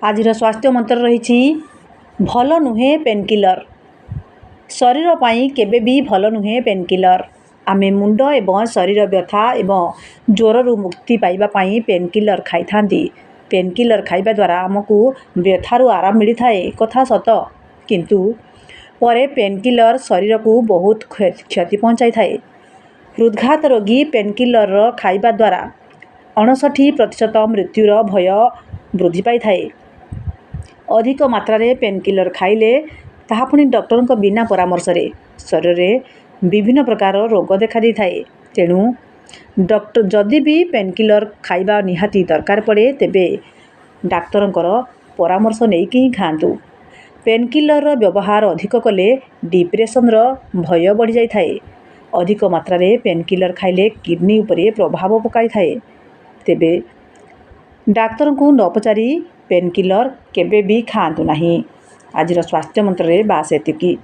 आज स्वास्थ्य मंत्र रही भल नुहे पेनकिलर। शरीर पाई केबे भी भल नुहे पेनकिलर। आमे मुंड एवं शरीर व्यथा एवं ज्वर मुक्ति पाइबा पाई पेनकिलर खाई थांती। पेनकिलर खाइबा द्वारा आमको व्यथारू आराम मिली थाए कथा सत, किंतु परे पेनकिलर शरीर को बहुत क्षति पहुंचाई थाए। हृदघात रोगी पेनकिलर खाइबा द्वारा 59% मृत्युर भय वृद्धि पाई थाए। अधिक मात्रा रे पेनकिलर खाइले ताहा पुणी डॉक्टर बिना परामर्श रे शरीर में विभिन्न प्रकार रोग देखा दी थाए। तेणु डॉक्टर जदि भी पेनकिलर खाइबा निहाती दरकार पड़े तेबे डाक्तर परामर्श नहीं कि खातु। पेनकिलर व्यवहार अधिक कले डिप्रेशन रो भय बढ़ी जाई थाए। अधिक मात्रा रे पेनकिलर खाइले किडनी उपरे प्रभाव पकाई थाए। तेबे डाक्तर को न पचारि पेनकिलर केबे भी खातु नहीं। आज स्वास्थ्य मंत्र रे बास एतिकी।